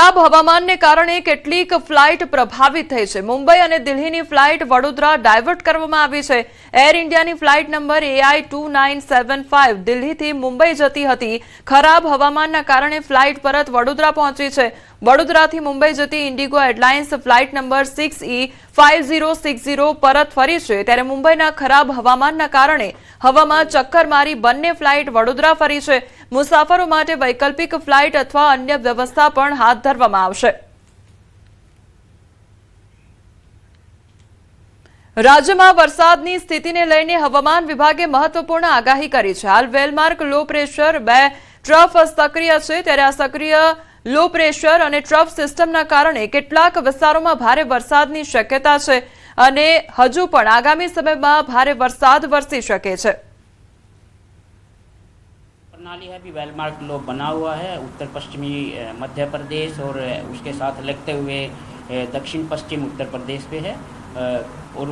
ખરાબ હવામાનને કારણે કેટલીક ફ્લાઇટ પ્રભાવિત થઈ છે। મુંબઈ અને દિલ્હીની ફ્લાઇટ વડોદરા ડાયવર્ટ કરવામાં આવી છે। એર ઇન્ડિયાની ફ્લાઇટ નંબર AI 2975 દિલ્હીથી મુંબઈ જતી હતી। ખરાબ હવામાનના કારણે ફ્લાઇટ પરત વડોદરા પહોંચી છે। વડોદરાથી મુંબઈ જતી Indigo airlines flight number 6E5060 પરત ફરી છે। ત્યારે મુંબઈના ખરાબ હવામાનના કારણે હવામાં ચક્કર મારી બંને ફ્લાઇટ વડોદરા ફરી છે। મુસાફરો માટે વૈકલ્પિક ફ્લાઇટ અથવા અન્ય વ્યવસ્થા પણ હાથ ધરવામાં આવશે। રાજ્યમાં વરસાદની સ્થિતિને લઈને હવામાન વિભાગે મહત્વપૂર્ણ આગાહી કરી છે। હાલ વેલમાર્ક લો પ્રેશર 2 ટ્રફ સક્રિય છે। ત્યારે આ સક્રિય લો પ્રેશર અને ટ્રફ સિસ્ટમના કારણે કેટલાક વિસ્તારોમાં ભારે વરસાદની શક્યતા છે અને હજુ પણ આગામી સમયમાં ભારે વરસાદ વરસી શકે છે। प्रणाली है अभी वेलमार्क लो बना हुआ है उत्तर पश्चिमी मध्य प्रदेश और उसके साथ लगते हुए दक्षिण पश्चिम उत्तर प्रदेश पे है और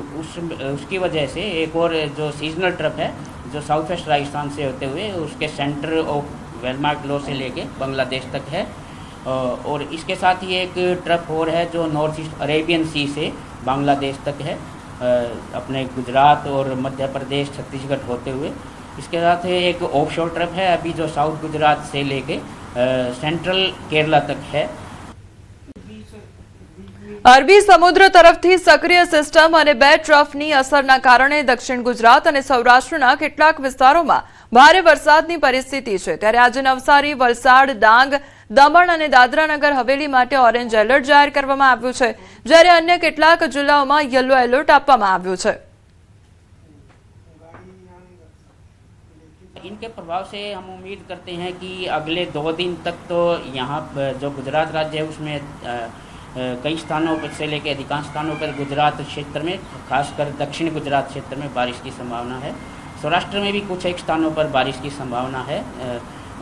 उसकी वजह से एक और जो सीजनल ट्रफ है जो साउथ वेस्ट राजस्थान से होते हुए उसके सेंटर ऑफ वेलमार्क लो से लेके बांग्लादेश तक है और इसके साथ ही एक ट्रफ और है जो नॉर्थ ईस्ट अरेबियन सी से बांग्लादेश तक है अपने गुजरात और मध्य प्रदेश छत्तीसगढ़ होते हुए। इसके साथ एक ऑफशोर ट्रफ है अभी जो साउथ गुजरात से लेके सेंट्रल केरला तक है। અરબી સમુદ્ર તરફથી સક્રિય સિસ્ટમ અને બે ટ્રફની અસરના કારણે દક્ષિણ ગુજરાત અને સૌરાષ્ટ્રના કેટલાક વિસ્તારોમાં ભારે વરસાદની પરિસ્થિતિ છે। ત્યારે આજે નવસારી, વલસાડ, ડાંગ, દમણ અને દાદરાનગર હવેલી માટે ઓરેન્જ એલર્ટ જાહેર કરવામાં આવ્યું છે, જ્યારે અન્ય કેટલાક જિલ્લાઓમાં યલો એલર્ટ આપવામાં આવ્યું છે। इनके प्रभाव से हम उम्मीद करते हैं कि अगले 2 दिन तक तो यहाँ जो गुजरात राज्य है उसमें कई स्थानों पर से लेकर अधिकांश स्थानों पर गुजरात क्षेत्र में खासकर दक्षिण गुजरात क्षेत्र में बारिश की संभावना है। सौराष्ट्र में भी कुछ एक स्थानों पर बारिश की संभावना है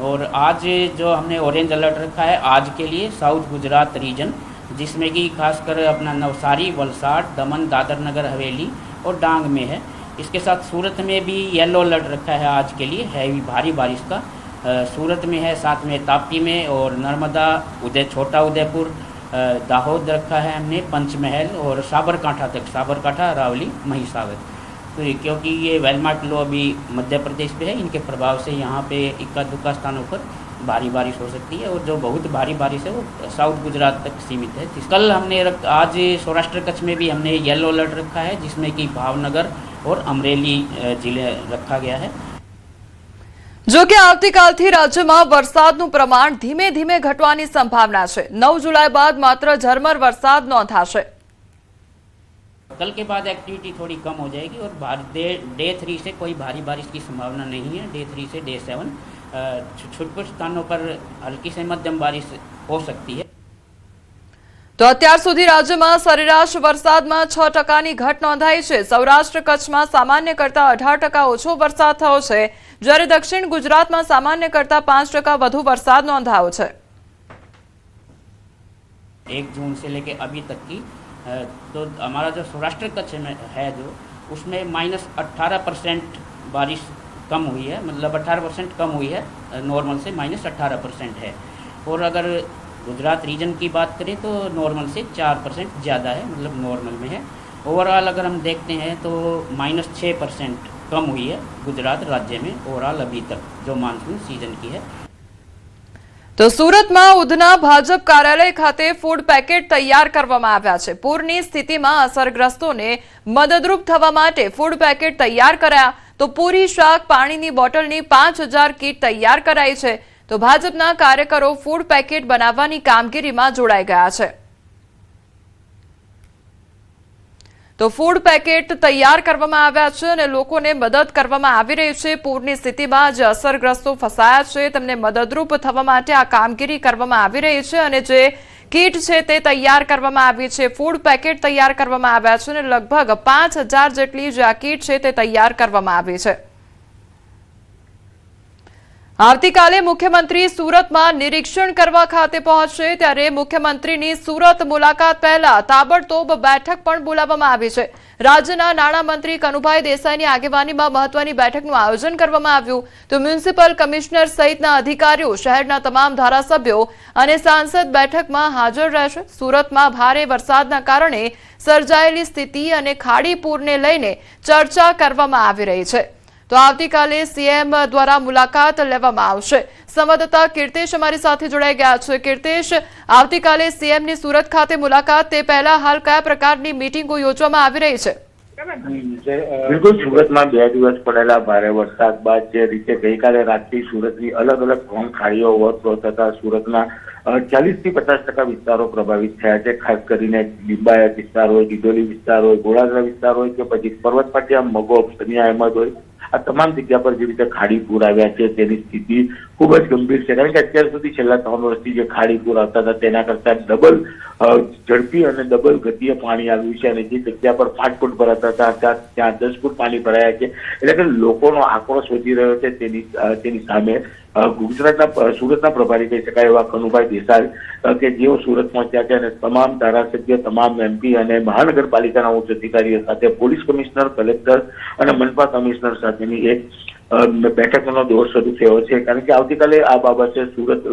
और आज जो हमने ऑरेंज अलर्ट रखा है आज के लिए साउथ गुजरात रीजन जिसमें कि खासकर अपना नवसारी, वलसाड, दमन, दादर नगर हवेली और डांग में है। इसके साथ सूरत में भी येलो अलर्ट रखा है आज के लिए हैवी भारी बारिश का। सूरत में है, साथ में ताप्ती में और नर्मदा, छोटा उदयपुर, दाहोद रखा है हमने, पंचमहल और साबरकांठा तक, साबरकांठा, अरावली, महिसागर। तो क्योंकि ये वेलमार्क लो अभी मध्य प्रदेश पे है इनके प्रभाव से यहाँ पे इक्का दुक्का स्थानों पर भारी बारिश हो सकती है और जो बहुत भारी बारिश है वो साउथ गुजरात तक सीमित है। कल हमने आज सौराष्ट्र कच्छ में भी हमने येलो अलर्ट रखा है जिसमें कि भावनगर और अमरेली जिले रखा गया है। જો કે આવતીકાલથી રાજ્યમાં વરસાદનું પ્રમાણ ધીમે ધીમે ઘટવાની સંભાવના છે। 9 જુલાઈ બાદ માત્ર ઝરમર વરસાદ નોંધાશે। कल के बाद एक्टिविटी थोड़ी कम हो जाएगी और डे 3 से कोई भारी बारिश की संभावना नहीं है। डे 3 से डे 7 कुछ स्थानों पर हल्की से मध्यम बारिश हो सकती है। તો અત્યાર સુધી રાજ્યમાં સરેરાશ વરસાદમાં 6% ઘટ નોંધાઈ છે। સૌરાષ્ટ્ર કચ્છમાં સામાન્ય કરતા 18% ઓછો વરસાદ થયો છે, જ્યારે દક્ષિણ ગુજરાતમાં સામાન્ય કરતા 5% વધુ વરસાદ નોંધાયો છે। 1 जून से लेके अभी तक की तो हमारा जो सौराष्ट्र कच्छ में है जो उसमें -18% बारिश कम हुई है, मतलब 18% कम हुई है नॉर्मल से, -18% है। और अगर गुजरात रीजन की बात करें तो नॉर्मल से 4% ज़्यादा है, मतलब नॉर्मल में है। ओवरऑल अगर हम देखते हैं तो -6% कम हुई है गुजरात राज्य में ओवरऑल अभी तक जो मानसून सीजन की है। તો સુરતમાં ઉધના ભાજપ કાર્યાલય ખાતે ફૂડ પેકેટ તૈયાર કરવામાં આવ્યા છે। પૂરની સ્થિતિમાં અસરગ્રસ્તોને મદદરૂપ થવા માટે ફૂડ પેકેટ તૈયાર કરાયા। તો પૂરી, શાક, પાણીની બોટલની 5000 કીટ તૈયાર કરાઈ છે। તો ભાજપના કાર્યકરો ફૂડ પેકેટ બનાવવાની કામગીરીમાં જોડાઈ ગયા છે। તો ફૂડ પેકેટ તૈયાર કરવામાં આવ્યા છે અને લોકોને મદદ કરવામાં આવી રહી છે। પૂરની સ્થિતિમાં જે અસરગ્રસ્તો ફસાયા છે તેમને મદદરૂપ થવા માટે આ કામગીરી કરવામાં આવી રહી છે અને જે કીટ છે તે તૈયાર કરવામાં આવી છે। ફૂડ પેકેટ તૈયાર કરવામાં આવ્યા છે અને લગભગ 5000 જેટલી જે આ કીટ છે તે તૈયાર કરવામાં આવી છે। આવતીકાલે મુખ્યમંત્રી સુરતમાં નિરીક્ષણ કરવા ખાતે પહોંચશે ત્યારે મુખ્યમંત્રીની સુરત મુલાકાત પહેલા તાબડતોબ બેઠક પણ બોલાવવામાં આવી છે। રાજ્યના નાણામંત્રી કનુભાઈ દેસાઈની આગેવાનીમાં મહત્વની બેઠકનું આયોજન કરવામાં આવ્યું તો મ્યુનિસિપલ કમિશનર સહિતના અધિકારીઓ શહેરના તમામ ધારાસભ્યો અને સાંસદ બેઠકમાં હાજર રહેશે। સુરતમાં ભારે વરસાદના કારણે સર્જાયેલી સ્થિતિ અને ખાડી પૂરને લઈને ચર્ચા કરવામાં આવી રહી છે। તો આવતીકાલે સીએમ દ્વારા મુલાકાત લેવામાં આવશે। સંવાદદાતા કીર્તેશ અમારી સાથે જોડાઈ ગયા છે। કીર્તેશ, આવતીકાલે સીએમની સુરત ખાતે મુલાકાત તે પહેલા હાલ કયા પ્રકારની મીટિંગો યોજવામાં આવી રહી છે? બિલકુલ, સુરતમાં 2 દિવસ પડેલા ભારે વરસાદ બાદ જે રીતે ગઈકાલે રાતથી સુરતની અલગ અલગ 3 ખાડીઓ ઓવરફ્લો થતા સુરતના 40 થી 50% વિસ્તારો પ્રભાવિત થયા છે। ખાસ કરીને લિંબાયત વિસ્તાર હોય, દિડોલી વિસ્તાર હોય, ગોળાદરા વિસ્તાર હોય કે પછી પર્વત પાટિયા, મગોબ, સનિયા અહેમદ હોય, આ તમામ જગ્યા પર જે રીતે ખાડી પૂર આવ્યા છે તેની સ્થિતિ ખૂબ જ ગંભીર છે। કારણ કે અત્યાર સુધી છેલ્લા 3 વર્ષથી જે ખાડી પૂર આવતા હતા તેના કરતા ડબલ ઝડપી અને ડબલ ગતિએ પાણી આવ્યું છે અને જે જગ્યા પર 5 ફૂટ ભરાતા હતા ત્યાં 10 ફૂટ પાણી ભરાયા છે। એટલે કે લોકોનો આક્રોશ વધી રહ્યો છે। તેની સામે સુરતના પ્રભારી કહી શકાય એવા કનુભાઈ દેસાઈ કે જેઓ સુરત પહોંચ્યા છે અને તમામ ધારાસભ્ય, તમામ એમપી અને મહાનગરપાલિકાના ઉચ્ચ અધિકારીઓ સાથે પોલીસ કમિશનર, કલેક્ટર અને મનપા કમિશનર સાથેની એક બેઠકનો દોર શરૂ થયો છે। કારણ કે આવતીકાલે આ બાબતે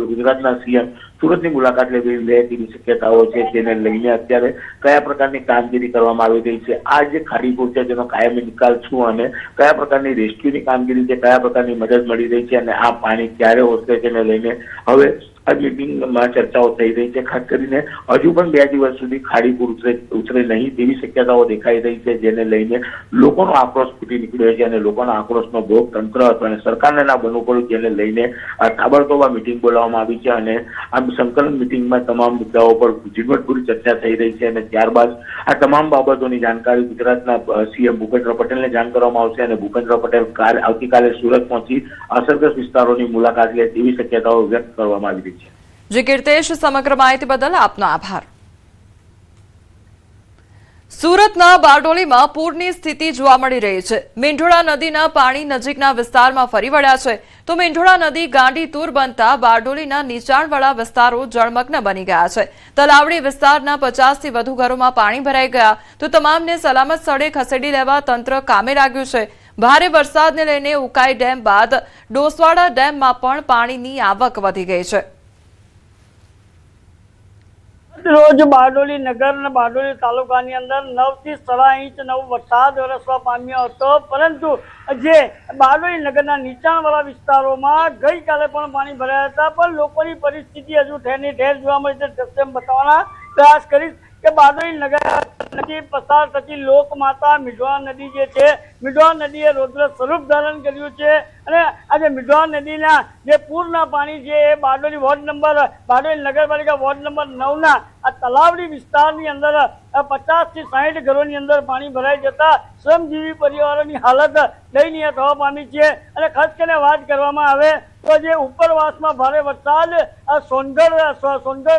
ગુજરાતના સીએમ સુરતની મુલાકાત લે તેવી શક્યતાઓ છે। તેને લઈને અત્યારે કયા પ્રકારની કામગીરી કરવામાં આવી રહી છે, આ જે ખાડી પૂર છે તેનો કાયમી નિકાલ શું અને કયા પ્રકારની રેસ્ક્યુની કામગીરી છે, કયા પ્રકારની મદદ મળી રહી છે અને આ પાણી ક્યારે ઓસરે તેને લઈને હવે આ મીટિંગમાં ચર્ચાઓ થઈ રહી છે। ખાસ કરીને હજુ પણ 2 દિવસ સુધી ખાડી પૂર ઉતરે નહીં તેવી શક્યતાઓ દેખાઈ રહી છે, જેને લઈને લોકોનો આક્રોશ ફૂટી નીકળ્યો છે અને લોકોના આક્રોશનો ભોગ તંત્ર અને સરકારને ના બનવું પડ્યું, જેને લઈને તાબડતોબ આ મીટિંગ બોલાવવામાં આવી છે અને આ સંકલન મીટિંગમાં તમામ મુદ્દાઓ પર ઝીણવટભરી ચર્ચા થઈ રહી છે અને ત્યારબાદ આ તમામ બાબતોની જાણકારી ગુજરાતના સીએમ ભૂપેન્દ્ર પટેલને જાણ કરવામાં આવશે અને ભૂપેન્દ્ર પટેલ આવતીકાલે સુરત પહોંચી અસરગ્રસ્ત વિસ્તારોની મુલાકાત લે તેવી શક્યતાઓ વ્યક્ત કરવામાં આવી રહી છે। જી કીર્તેશ, સમગ્ર માહિતી બદલ આપનો આભાર। સુરતના બારડોલીમાં પૂરની સ્થિતિ જોવા મળી રહી છે। મીંઢોળા નદીના પાણી નજીકના વિસ્તારમાં ફરી વળ્યા છે તો મીંઢોળા નદી ગાંડીતુર બનતા બારડોલીના નીચાણવાળા વિસ્તારો જળમગ્ન બની ગયા છે। તલાવડી વિસ્તારના 50 થી વધુ ઘરોમાં પાણી ભરાઈ ગયા તો તમામને સલામત સ્થળે ખસેડી લેવા તંત્ર કામે લાગ્યું છે। ભારે વરસાદને લઈને ઉકાઈ ડેમ બાદ ડોસવાડા ડેમમાં પણ પાણીની આવક વધી ગઈ છે। રોજ બારડોલી નગર અને બારડોલી તાલુકાની અંદર 9 થી 6.5 ઇંચ વરસાદ વરસવા પામ્યો હતો, પરંતુ જે બારડોલી નગરના નીચાણવાળા વિસ્તારોમાં ગઈકાલે પણ પાણી ભરાયા હતા, પણ લોકોની પરિસ્થિતિ હજુ ઠેરની ઠેર જોવા મળી છે। દ્રશ્ય બતાવવાના પ્રયાસ કરીશ કે બારડોલી નગરથી પસાર થતી લોકમાતા મીંઢોળા નદી જે છે, મીંઢોળા નદીએ રૌદ્ર સ્વરૂપ ધારણ કર્યું છે અને આજે મીંઢોળા નદીના જે પૂરના પાણી છે એ બારડોલી નગરપાલિકા વોર્ડ નંબર 9ના આ તલાવડી વિસ્તારની અંદર 50 થી 60 ઘરોની અંદર પાણી ભરાઈ જતા શ્રમજીવી પરિવારોની હાલત દયનીય થવા પામી છે। અને ખાસ કરીને વાત કરવામાં આવે તો જે ઉપરવાસમાં ભારે વરસાદ સોનગઢ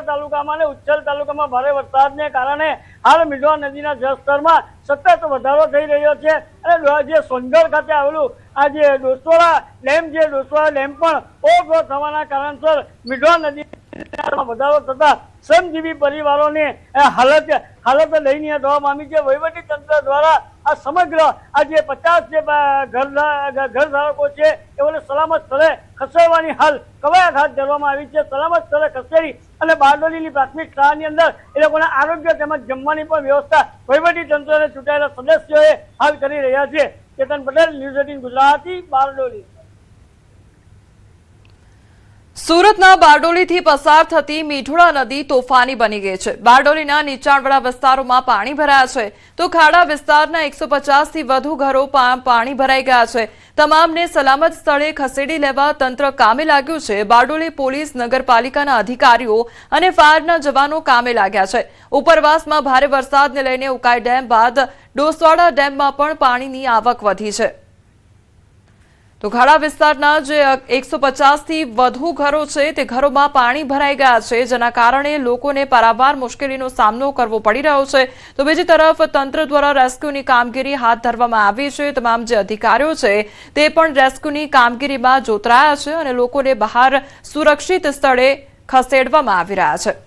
તાલુકામાં અને ઉચ્છલ તાલુકામાં ભારે વરસાદને કારણે હાલ મીંઢોળા નદીના જળસ્તરમાં સતત વધારો થઈ રહ્યો છે અને જે સોનગઢ ખાતે આવેલું આ જે ડોસવાડા ડેમ પણ ઓવરફ્લો થવાના કારણસર મીંઢોળા નદી વધારો થતા શ્રમજીવી પરિવારોને હાલત દયનીય થવા પામી છે। વહીવટી તંત્ર દ્વારા આ સમગ્ર આ જે 50 જે ઘર ધારકો છે એઓને સલામત સ્થળે ખસેડવાની હાલ કવાયત હાથ ધરવામાં આવી છે। સલામત સ્થળે ખસેડી અને બારડોલીની પ્રાથમિક શાળાની અંદર એ લોકોના આરોગ્ય તેમજ જમવાની પણ વ્યવસ્થા વહીવટી તંત્રને ચૂંટાયેલા સદસ્યોએ હાલ કરી રહ્યા છે। ચેતન પટેલ, ન્યૂઝ 18 ગુજરાતી, બારડોલી। સુરતના બારડોલીથી પસાર થતી મીંઢોળા નદી તોફાની બની ગઈ છે। બારડોલીના નીચાણવાળા વિસ્તારોમાં પાણી ભરાયા છે તો ખાડા વિસ્તારના 150 થી વધુ ઘરો પાણી ભરાઈ ગયા છે। તમામને સલામત સ્થળે ખસેડી લેવા તંત્ર કામે લાગ્યું છે। બારડોલી પોલીસ, નગરપાલિકાના અધિકારીઓ અને ફાયરના જવાનો કામે લાગ્યા છે। ઉપરવાસમાં ભારે વરસાદને લઈને ઉકાઈ ડેમ બાદ ડોસવાડા ડેમમાં પણ પાણીની આવક વધી છે। તો ખાડા વિસ્તારના જે 150 થી વધુ ઘરો છે તે ઘરોમાં પાણી ભરાઈ ગયા છે, જેના કારણે લોકોને પારાવાર મુશ્કેલીનો સામનો કરવો પડી રહ્યો છે. તો બીજી તરફ તંત્ર દ્વારા રેસ્ક્યુની કામગીરી હાથ ધરવામાં આવી છે. તમામ જે અધિકારીઓ છે તે પણ રેસ્ક્યુની કામગીરીમાં જોતરાયા છે અને લોકોને બહાર સુરક્ષિત સ્થળે ખસેડવામાં આવી રહ્યા છે.